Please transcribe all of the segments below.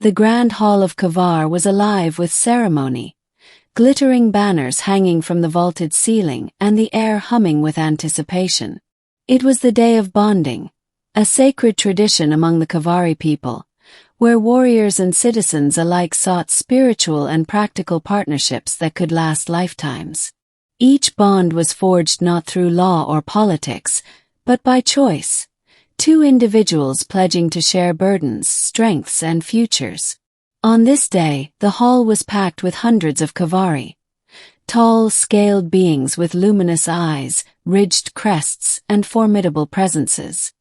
The grand hall of Kavar was alive with ceremony, glittering banners hanging from the vaulted ceiling and the air humming with anticipation. It was the day of bonding, a sacred tradition among the Kavari people, where warriors and citizens alike sought spiritual and practical partnerships that could last lifetimes. Each bond was forged not through law or politics, but by choice, two individuals pledging to share burdens, strengths, and futures. On this day, the hall was packed with hundreds of Kavari, tall, scaled beings with luminous eyes, ridged crests, and formidable presences.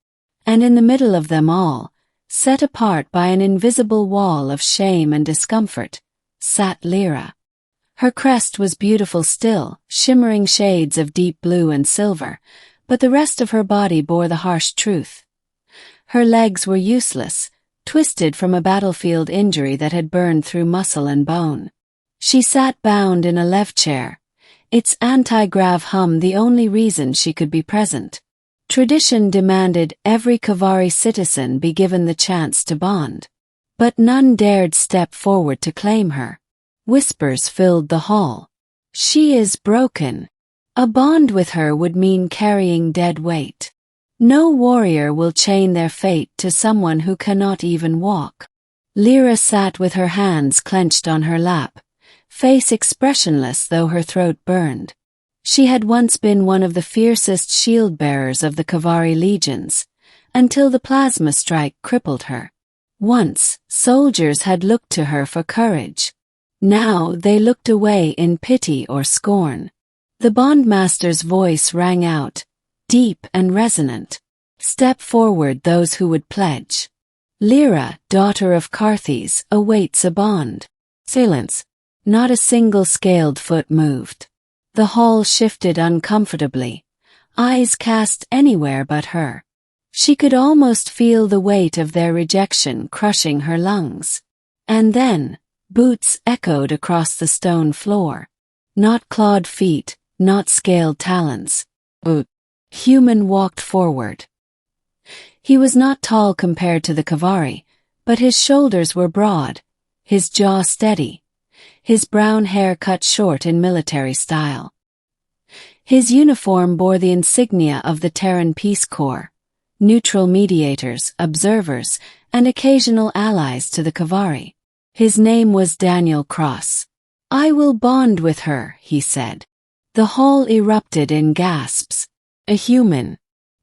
And in the middle of them all, set apart by an invisible wall of shame and discomfort, sat Lyra. Her crest was beautiful still, shimmering shades of deep blue and silver, but the rest of her body bore the harsh truth. Her legs were useless, twisted from a battlefield injury that had burned through muscle and bone. She sat bound in a lev chair, its anti-grav hum the only reason she could be present. Tradition demanded every Kavari citizen be given the chance to bond. But none dared step forward to claim her. Whispers filled the hall. She is broken. A bond with her would mean carrying dead weight. No warrior will chain their fate to someone who cannot even walk. Lyra sat with her hands clenched on her lap, face expressionless though her throat burned. She had once been one of the fiercest shield-bearers of the Kavari legions, until the plasma strike crippled her. Once, soldiers had looked to her for courage. Now they looked away in pity or scorn. The bondmaster's voice rang out, deep and resonant. Step forward those who would pledge. Lyra, daughter of Carthes, awaits a bond. Silence. Not a single scaled foot moved. The hall shifted uncomfortably, eyes cast anywhere but her. She could almost feel the weight of their rejection crushing her lungs. And then, boots echoed across the stone floor. Not clawed feet, not scaled talons. Human walked forward. He was not tall compared to the Kavari, but his shoulders were broad, his jaw steady, his brown hair cut short in military style. His uniform bore the insignia of the Terran Peace Corps, neutral mediators, observers, and occasional allies to the Kavari. His name was Daniel Cross. "I will bond with her," he said. The hall erupted in gasps. A human,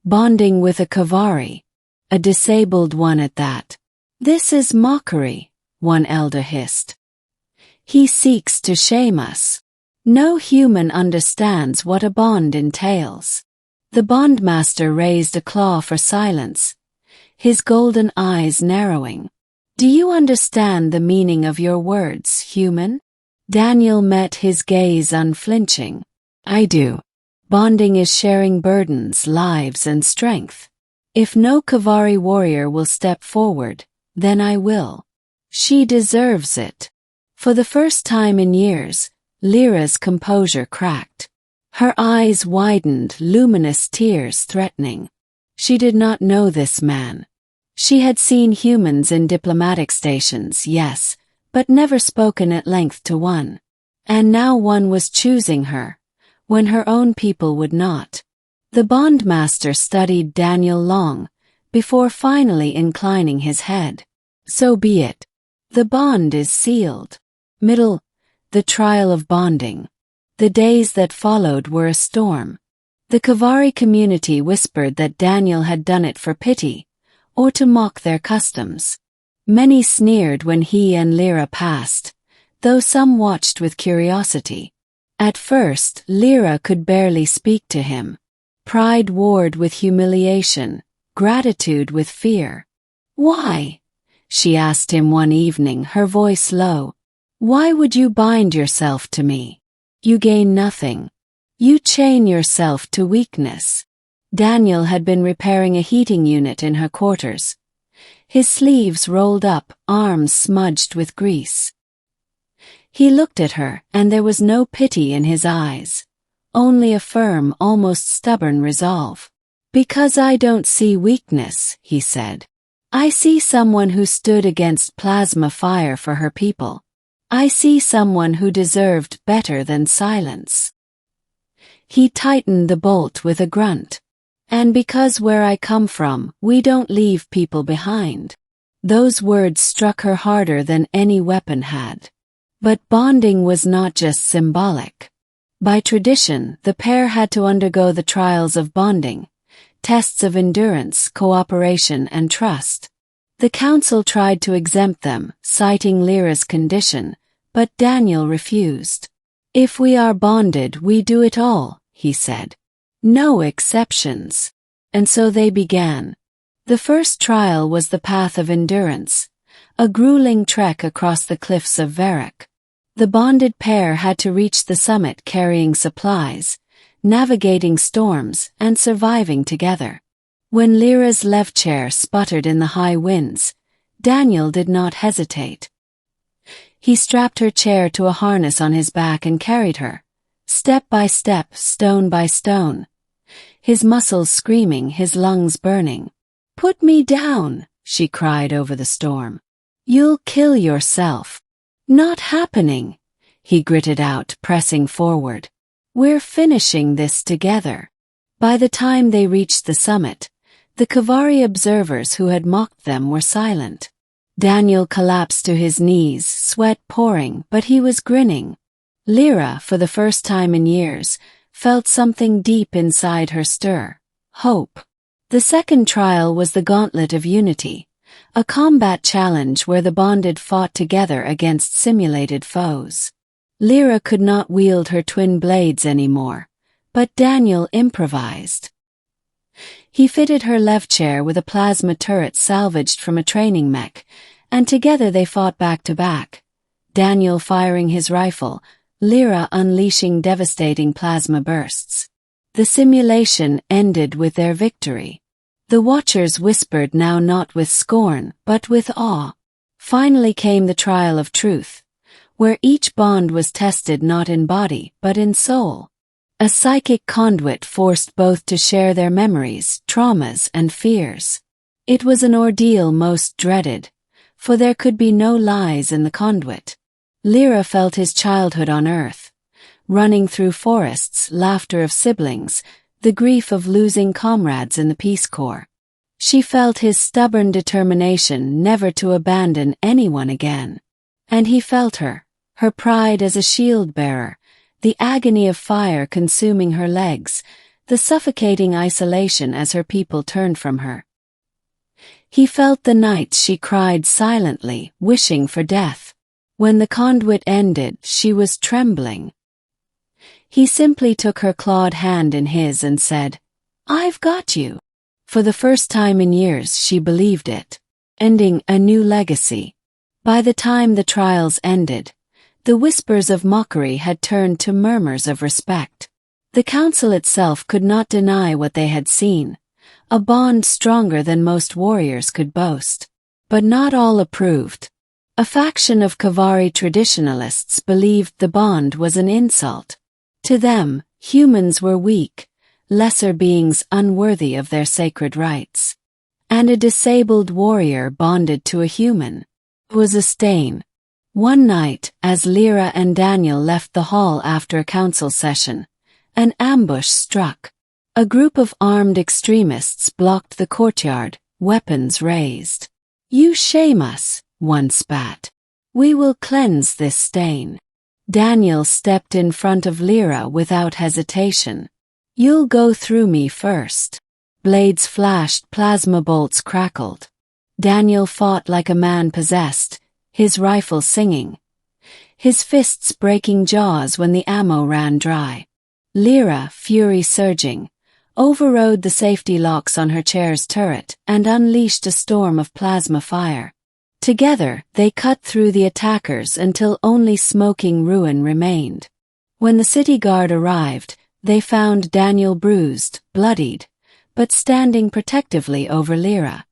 bonding with a Kavari, a disabled one at that. "This is mockery," one elder hissed. "He seeks to shame us. No human understands what a bond entails." The bondmaster raised a claw for silence, his golden eyes narrowing. "Do you understand the meaning of your words, human?" Daniel met his gaze unflinching. "I do. Bonding is sharing burdens, lives, and strength. If no Kavari warrior will step forward, then I will. She deserves it." For the first time in years, Lyra's composure cracked. Her eyes widened, luminous tears threatening. She did not know this man. She had seen humans in diplomatic stations, yes, but never spoken at length to one. And now one was choosing her, when her own people would not. The bondmaster studied Daniel long, before finally inclining his head. "So be it. The bond is sealed." The trial of bonding. The days that followed were a storm. The Kavari community whispered that Daniel had done it for pity, or to mock their customs. Many sneered when he and Lyra passed, though some watched with curiosity. At first, Lyra could barely speak to him. Pride warred with humiliation, gratitude with fear. "Why?" she asked him one evening, her voice low. "Why would you bind yourself to me? You gain nothing. You chain yourself to weakness." Daniel had been repairing a heating unit in her quarters. His sleeves rolled up, arms smudged with grease. He looked at her, and there was no pity in his eyes, only a firm, almost stubborn resolve. "Because I don't see weakness," he said. I see someone who stood against plasma fire for her people. I see someone who deserved better than silence." He tightened the bolt with a grunt. "And because where I come from, we don't leave people behind." Those words struck her harder than any weapon had. But bonding was not just symbolic. By tradition, the pair had to undergo the trials of bonding, tests of endurance, cooperation, and trust. The council tried to exempt them, citing Lyra's condition, but Daniel refused. "If we are bonded, we do it all," he said. "No exceptions." And so they began. The first trial was the path of endurance, a grueling trek across the cliffs of Varrock. The bonded pair had to reach the summit carrying supplies, navigating storms, and surviving together. When Lyra's left chair sputtered in the high winds, Daniel did not hesitate. He strapped her chair to a harness on his back and carried her, step by step, stone by stone. His muscles screaming, his lungs burning. "Put me down," she cried over the storm. "You'll kill yourself." "Not happening," he gritted out, pressing forward. "We're finishing this together." By the time they reached the summit, the Kavari observers who had mocked them were silent. Daniel collapsed to his knees, sweat pouring, but he was grinning. Lyra, for the first time in years, felt something deep inside her stir: hope. The second trial was the Gauntlet of Unity, a combat challenge where the bonded fought together against simulated foes. Lyra could not wield her twin blades anymore, but Daniel improvised. He fitted her left chair with a plasma turret salvaged from a training mech, and together they fought back to back, Daniel firing his rifle, Lyra unleashing devastating plasma bursts. The simulation ended with their victory. The watchers whispered, now not with scorn, but with awe. Finally came the trial of truth, where each bond was tested not in body, but in soul. A psychic conduit forced both to share their memories, traumas, and fears. It was an ordeal most dreaded, for there could be no lies in the conduit. Lyra felt his childhood on Earth, running through forests, laughter of siblings, the grief of losing comrades in the Peace Corps. She felt his stubborn determination never to abandon anyone again. And he felt her pride as a shield-bearer, the agony of fire consuming her legs, the suffocating isolation as her people turned from her. He felt the nights she cried silently, wishing for death. When the conduit ended, she was trembling. He simply took her clawed hand in his and said, "I've got you." For the first time in years she believed it, ending a new legacy. By the time the trials ended, the whispers of mockery had turned to murmurs of respect. The council itself could not deny what they had seen, a bond stronger than most warriors could boast. But not all approved. A faction of Kavari traditionalists believed the bond was an insult. To them, humans were weak, lesser beings unworthy of their sacred rights. And a disabled warrior bonded to a human was a stain. One night, as Lyra and Daniel left the hall after a council session, an ambush struck. A group of armed extremists blocked the courtyard, weapons raised. "You shame us," one spat. "We will cleanse this stain." Daniel stepped in front of Lyra without hesitation. "You'll go through me first." Blades flashed, plasma bolts crackled. Daniel fought like a man possessed, his rifle singing, his fists breaking jaws when the ammo ran dry. Lyra, fury surging, overrode the safety locks on her chair's turret and unleashed a storm of plasma fire. Together, they cut through the attackers until only smoking ruin remained. When the city guard arrived, they found Daniel bruised, bloodied, but standing protectively over Lyra.